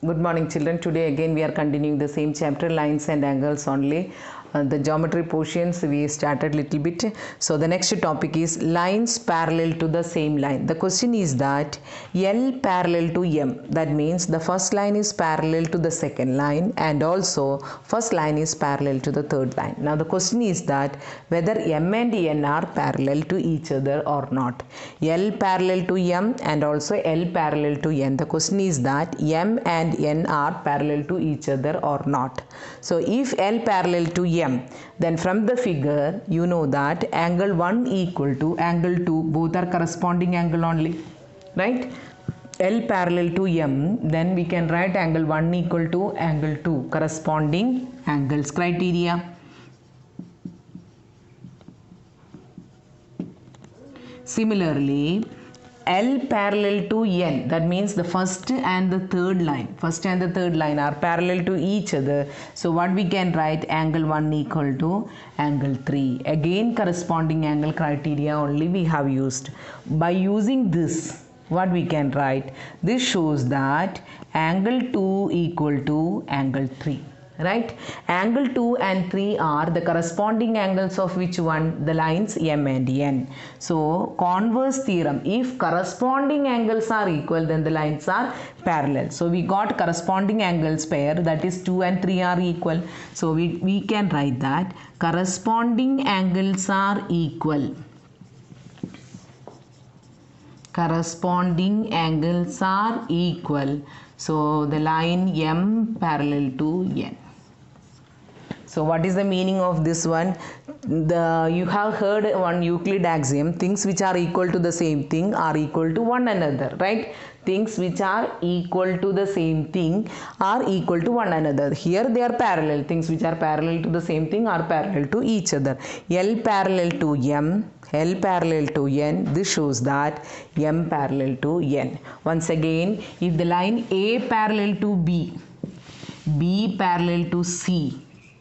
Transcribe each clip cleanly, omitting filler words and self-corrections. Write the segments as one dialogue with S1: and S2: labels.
S1: Good morning children. Today again we are continuing the same chapter, lines and angles only. The geometry portions we started little bit. So the next topic is lines parallel to the same line. The question is that L parallel to M. That means the first line is parallel to the second line and also first line is parallel to the third line. Now the question is that whether M and N are parallel to each other or not. L parallel to M and also L parallel to N. The question is that M and N are parallel to each other or not. So if L parallel to M, then from the figure you know that angle 1 equal to angle 2, both are corresponding angle only, right? L parallel to M, then we can write angle 1 equal to angle 2, corresponding angles criteria. Similarly, L parallel to N, that means the first and the third line are parallel to each other. So what we can write, angle 1 equal to angle 3. Again corresponding angle criteria only we have used. By using this, what we can write, this shows that angle 2 equal to angle 3. Right? Angle 2 and 3 are the corresponding angles of which one? The lines M and N. So converse theorem, if corresponding angles are equal, then the lines are parallel. So we got corresponding angles pair, that is 2 and 3 are equal. So we can write that corresponding angles are equal. Corresponding angles are equal. So the line M parallel to N. So what is the meaning of this one? You have heard one Euclid axiom, things which are equal to the same thing are equal to one another, right? Things which are equal to the same thing are equal to one another. Here they are parallel. Things which are parallel to the same thing are parallel to each other. L parallel to M, L parallel to N, this shows that M parallel to N. Once again, if the line A parallel to B, B parallel to C,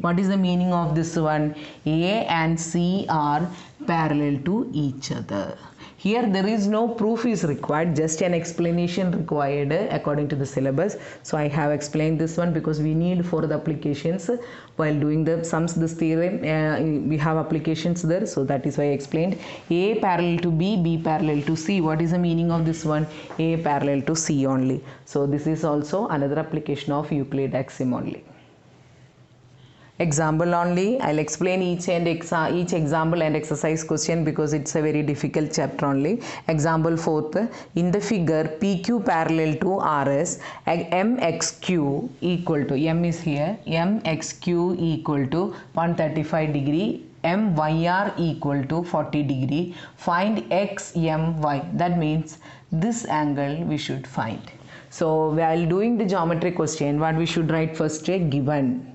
S1: what is the meaning of this one? A and C are parallel to each other. Here there is no proof is required, just an explanation required according to the syllabus. So I have explained this one because we need for the applications while doing the sums, this theorem, we have applications there. So that is why I explained A parallel to B, B parallel to C. What is the meaning of this one? A parallel to C only. So this is also another application of Euclid axiom only. Example only. I'll explain each example and exercise question because it's a very difficult chapter only. Example 4th. In the figure PQ parallel to RS, MXQ equal to, M is here, MXQ equal to 135 degree, MYR equal to 40 degree. Find XMY. That means this angle we should find. So while doing the geometry question, what we should write first? Given.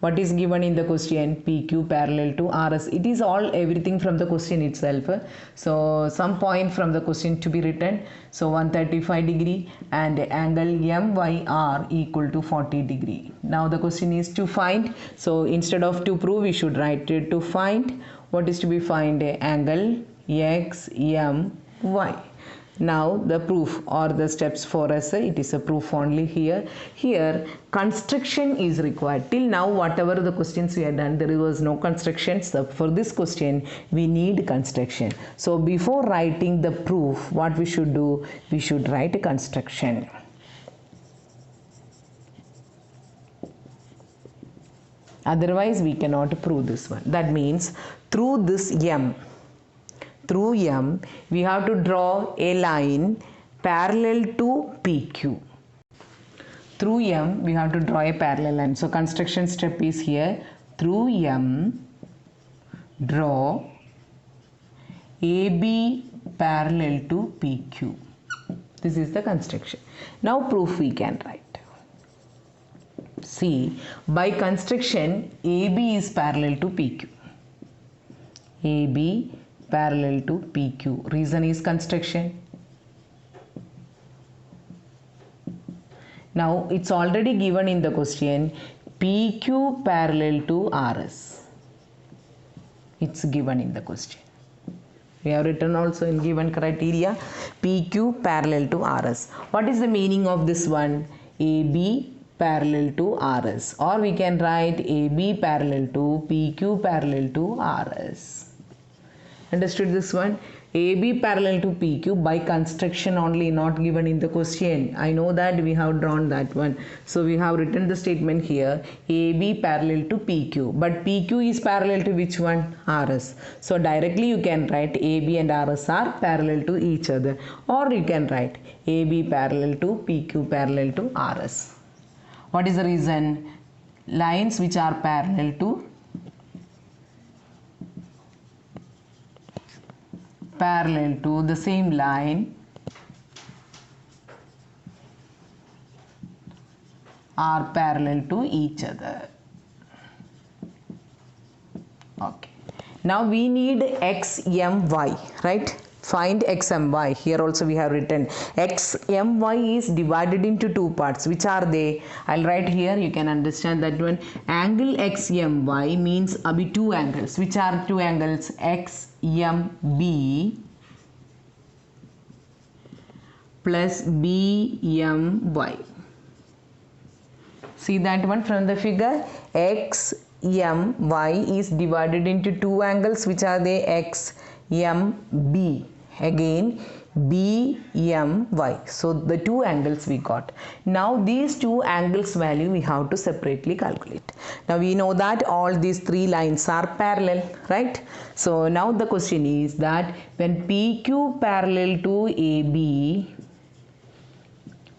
S1: What is given in the question? PQ parallel to RS. It is everything from the question itself. So some point from the question to be written. So 135 degree and angle MYR equal to 40 degree. Now the question is to find. So instead of to prove, we should write it to find. What is to be find? Angle XMY. Now the proof or the steps for us, it is a proof only here. Here construction is required. Till now whatever the questions we have done, there was no construction. So for this question we need construction. So before writing the proof, what we should do? We should write a construction. Otherwise we cannot prove this one. That means through this M, we have to draw a line parallel to PQ. Through M we have to draw a parallel line. So construction step is here. Through M, draw AB parallel to PQ. This is the construction. Now proof we can write. See, by construction AB is parallel to PQ. AB parallel to PQ. Reason is construction. Now it's already given in the question PQ parallel to RS. It's given in the question. We have written also in given criteria PQ parallel to RS. What is the meaning of this one? AB parallel to RS, or we can write AB parallel to PQ parallel to RS. Understood this one? AB parallel to PQ by construction only, not given in the question. I know that we have drawn that one. So we have written the statement here, AB parallel to PQ. But PQ is parallel to which one? RS. So directly you can write AB and RS are parallel to each other. Or you can write AB parallel to PQ parallel to RS. What is the reason? Lines which are parallel to the same line are parallel to each other. Okay. Now we need x, m, y, right? Find x, m, y. Here also we have written x, m, y is divided into two parts. Which are they? I'll write here. You can understand that one. Angle x, m, y means abhi two angles. Which are two angles? X, m, b plus b, m, y. See that one from the figure? X, m, y is divided into two angles. Which are they? X, m, b. Again b, m, y. So the two angles we got. Now these two angles value we have to separately calculate. Now we know that all these three lines are parallel, right? So now the question is that when PQ parallel to AB,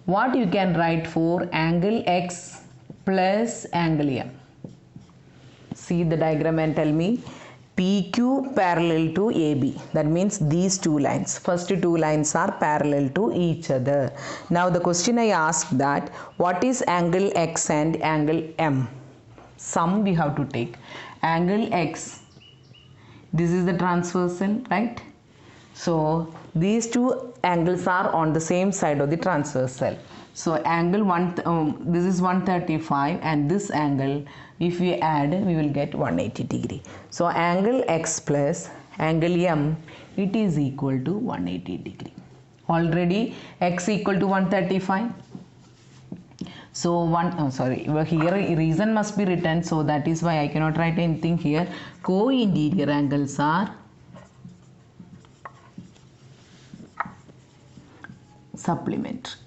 S1: what you can write for angle x plus angle m? See the diagram and tell me. PQ parallel to AB. That means these two lines. First two lines are parallel to each other. Now the question I asked that what is angle X and angle M? Sum we have to take. Angle X. This is the transversal, right? So these two angles are on the same side of the transversal. So angle this is 135 and this angle, if we add, we will get 180 degree. So angle X plus angle M, it is equal to 180 degree. Already X equal to 135. So here reason must be written, so that is why I cannot write anything here. Co-interior angles are supplementary.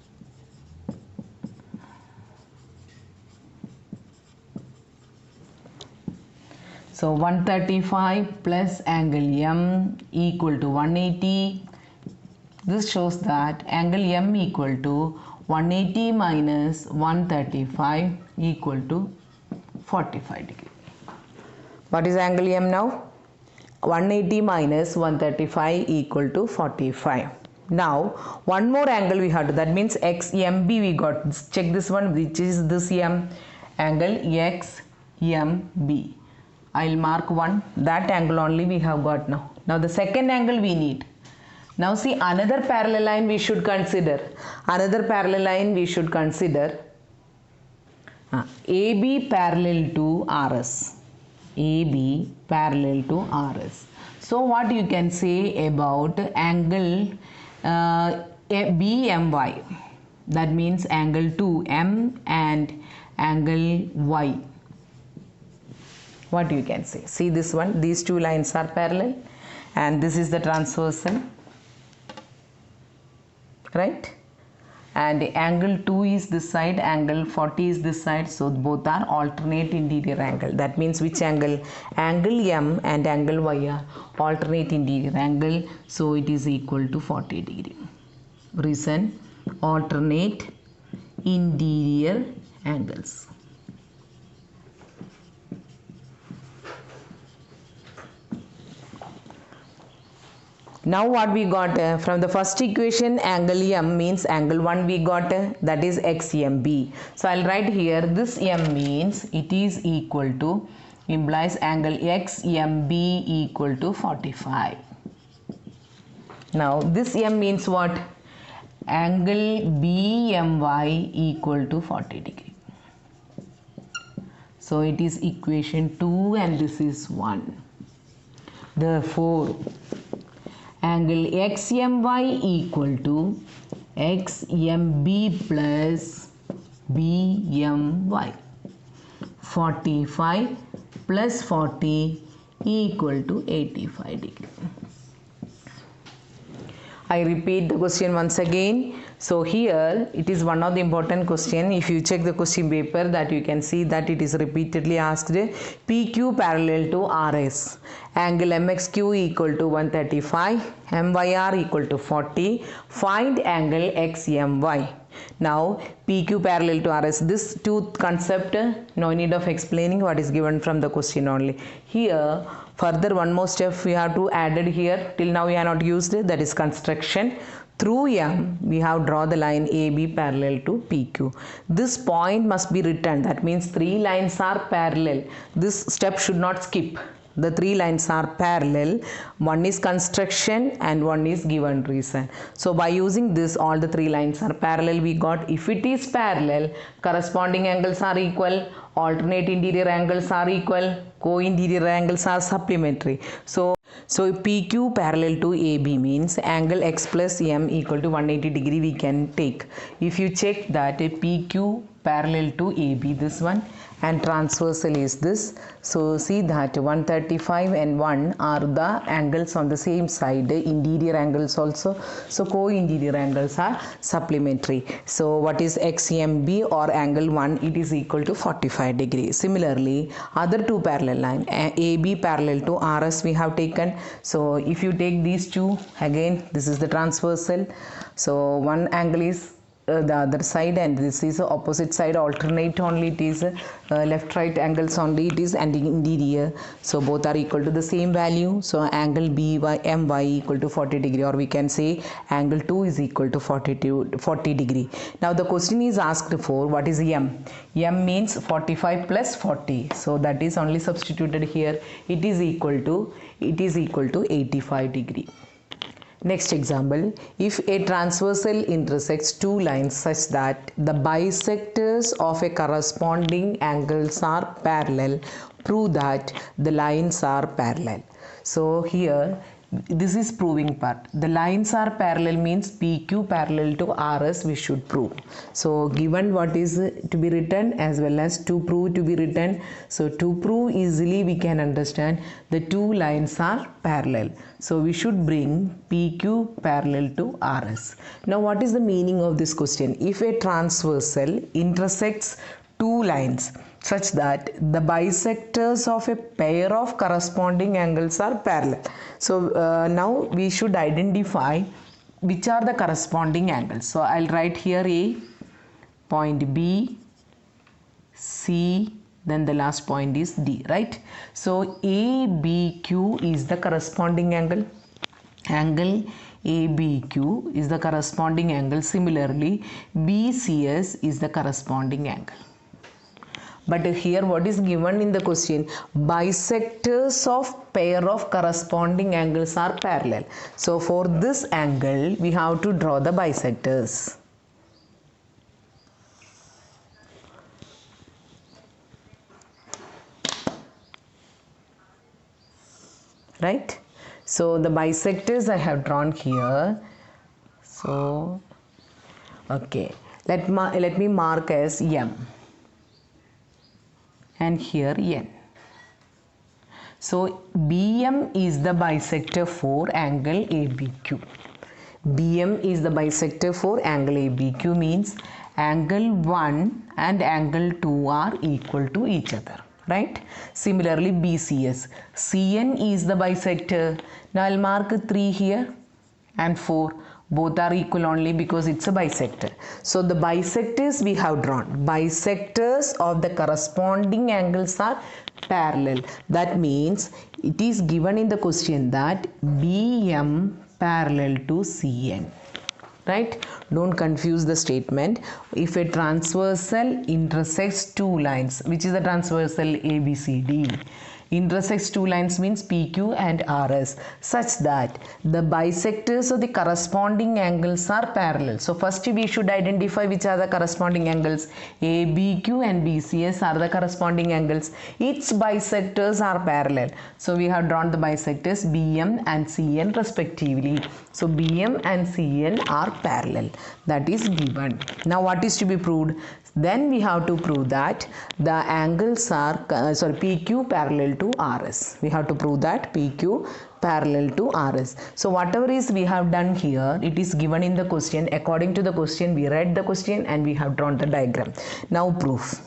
S1: So 135 plus angle M equal to 180. This shows that angle M equal to 180 minus 135 equal to 45 degree. What is angle M now? 180 minus 135 equal to 45. Now one more angle we have to, that means XMB we got. Check this one, which is this M, angle XMB. I'll mark one, that angle only we have got now. Now the second angle we need. Now see another parallel line we should consider. Another parallel line we should consider. AB parallel to RS. AB parallel to RS. So what you can say about angle BMY? That means angle 2M and angle Y. What you can say? See this one, these two lines are parallel and this is the transversal, right? And angle 2 is this side, angle 40 is this side, so both are alternate interior angle. That means which angle? Angle M and angle Y are alternate interior angle, so it is equal to 40 degree. Reason, alternate interior angles. Now what we got from the first equation, angle M means angle 1 we got, that is XMB. So I'll write here this M means it is equal to, implies angle XMB equal to 45. Now this M means what? Angle BMY equal to 40 degree. So it is equation 2 and this is 1. Therefore angle XMY equal to XMB plus BMY. 45 plus 40 equal to 85 degree. I repeat the question once again. So here it is one of the important question. If you check the question paper, that you can see that it is repeatedly asked. PQ parallel to RS. Angle MXQ equal to 135. MYR equal to 40. Find angle XMY. Now PQ parallel to RS. This two concept, no need of explaining, what is given from the question only. Here further one more step we have to added here. Till now we have not used it, that is construction. Through M we have draw the line AB parallel to PQ. This point must be written, that means three lines are parallel. This step should not skip. The three lines are parallel. One is construction and one is given reason. So by using this, all the three lines are parallel. We got, if it is parallel, corresponding angles are equal, alternate interior angles are equal, co-interior angles are supplementary. So PQ parallel to AB means angle X plus M equal to 180 degree we can take. If you check that PQ parallel to AB, this one, and transversal is this. So see that 135 and 1 are the angles on the same side, interior angles also. So co-interior angles are supplementary. So what is XMB or angle 1? It is equal to 45 degree. Similarly, other two parallel line, AB parallel to RS we have taken. So if you take these two, again this is the transversal. So one angle is the other side and this is the opposite side, alternate only, it is left right angles only it is, and interior. So both are equal to the same value. So angle BY equal to 40 degree, or we can say angle 2 is equal to 40 degree. Now the question is asked for what is M. M means 45 plus 40. So that is only substituted here. It is equal to 85 degree. Next example, if a transversal intersects two lines such that the bisectors of a corresponding angles are parallel, prove that the lines are parallel. So here this is proving part. The lines are parallel means PQ parallel to RS we should prove. So given what is to be written as well as to prove to be written. So to prove easily we can understand the two lines are parallel. So we should bring PQ parallel to RS. Now what is the meaning of this question? If a transversal intersects two lines such that the bisectors of a pair of corresponding angles are parallel. So now we should identify which are the corresponding angles. So I'll write here A, point B, C, then the last point is D, right? So ABQ is the corresponding angle. Angle ABQ is the corresponding angle. Similarly, BCS is the corresponding angle. But here what is given in the question? Bisectors of pair of corresponding angles are parallel. So for this angle we have to draw the bisectors. Right? So the bisectors I have drawn here. So okay, let me mark as M. And here N. So BM is the bisector for angle ABQ. BM is the bisector for angle ABQ means angle 1 and angle 2 are equal to each other, right? Similarly BCS. CN is the bisector. Now I'll mark 3 here and 4. Both are equal only because it's a bisector. So the bisectors we have drawn. Bisectors of the corresponding angles are parallel. That means it is given in the question that BM parallel to CN. Right? Don't confuse the statement. If a transversal intersects two lines, which is the transversal ABCD, intersects two lines means PQ and RS, such that the bisectors of the corresponding angles are parallel. So first we should identify which are the corresponding angles. ABQ and BCS are the corresponding angles. Its bisectors are parallel. So we have drawn the bisectors BM and CN respectively. So BM and CN are parallel. That is given. Now what is to be proved? Then we have to prove that the angles are PQ parallel to RS. We have to prove that PQ parallel to RS. So whatever is we have done here, it is given in the question. According to the question, we read the question and we have drawn the diagram. Now proof.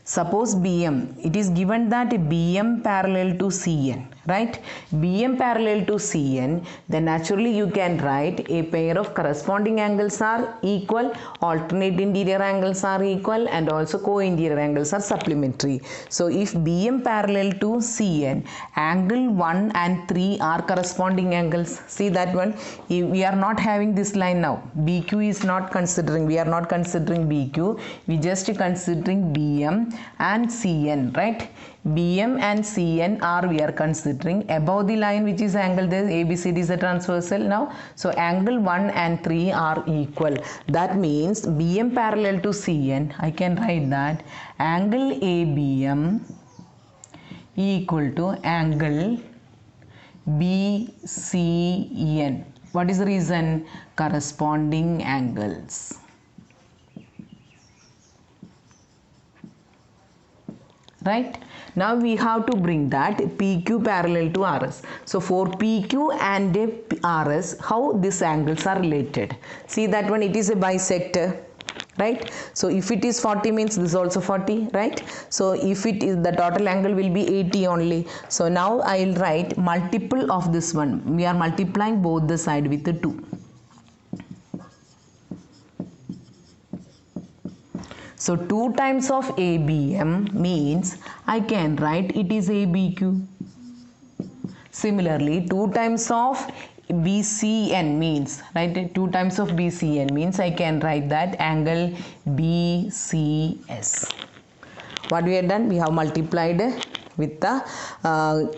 S1: Suppose BM, it is given that BM parallel to CN, right? BM parallel to CN, then naturally you can write a pair of corresponding angles are equal, alternate interior angles are equal, and also co-interior angles are supplementary. So if BM parallel to CN, angle 1 and 3 are corresponding angles. See that one? We are not having this line now. BQ is not considering, we are not considering BQ, we just considering BM and CN, right? BM and CN are we are considering. Above the line which is angle, there ABCD is a transversal now. So angle 1 and 3 are equal. That means BM parallel to CN, I can write that angle ABM equal to angle BCN. What is the reason? Corresponding angles. Right? Now we have to bring that PQ parallel to RS. So for PQ and RS, how these angles are related? See that one, it is a bisector, right? So if it is 40 means this is also 40, right? So if it is, the total angle will be 80 only. So now I will write multiple of this one. We are multiplying both the side with the 2. So 2 times of ABM means I can write it is ABQ. Similarly, 2 times of BCN means, right? 2 times of BCN means I can write that angle BCS. What we have done? We have multiplied with the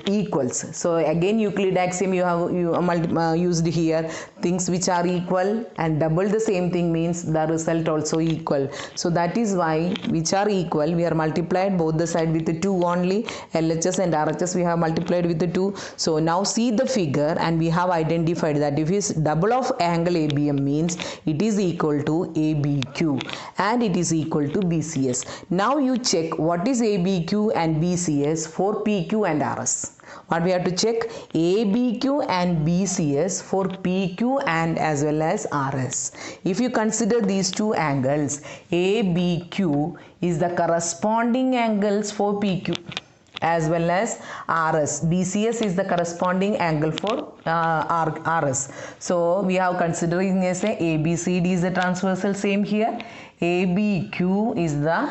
S1: equals. So again Euclid axiom you have used here, things which are equal and double the same thing means the result also equal. So that is why which are equal we are multiplied both the side with the 2 only. LHS and RHS we have multiplied with the 2. So now see the figure and we have identified that if it's double of angle ABM means it is equal to ABQ and it is equal to BCS. Now you check what is ABQ and BCS for PQ and RS. What we have to check? ABQ and BCS for PQ and as well as RS. If you consider these two angles, ABQ is the corresponding angles for PQ as well as RS. BCS is the corresponding angle for RS. So we have considering as a ABCD is the transversal, same here. ABQ is the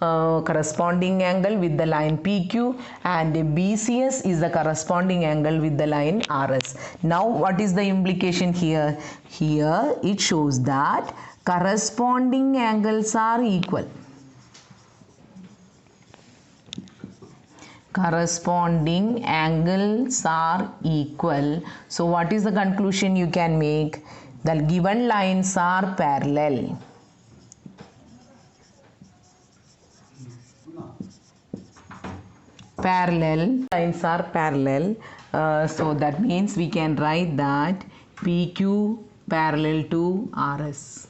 S1: corresponding angle with the line PQ and BCS is the corresponding angle with the line RS. Now what is the implication here? Here it shows that corresponding angles are equal. Corresponding angles are equal. So what is the conclusion you can make? The given lines are parallel. Lines are parallel, so that means we can write that PQ parallel to RS.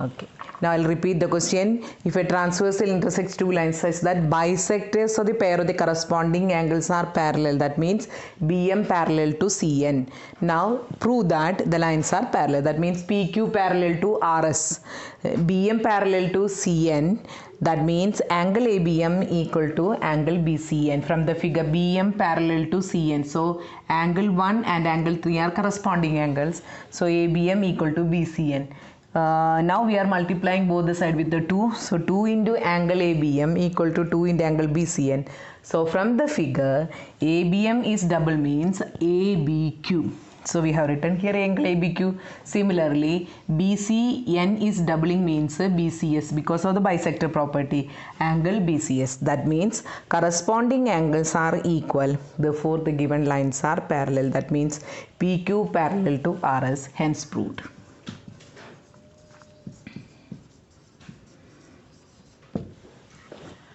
S1: Okay, now I'll repeat the question. If a transversal intersects two lines such that bisectors of the pair of the corresponding angles are parallel, that means BM parallel to CN. Now prove that the lines are parallel, that means PQ parallel to RS, BM parallel to CN, that means angle ABM equal to angle BCN. From the figure, BM parallel to CN. So angle 1 and angle 3 are corresponding angles. So ABM equal to BCN. Now we are multiplying both the side with the 2. So 2 into angle ABM equal to 2 into angle BCN. So from the figure, ABM is double means ABQ. So we have written here angle ABQ. Similarly, BCN is doubling means BCS because of the bisector property, angle BCS. That means corresponding angles are equal. Therefore, the given lines are parallel. That means PQ parallel to RS, hence proved.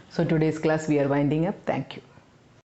S1: So today's class we are winding up. Thank you.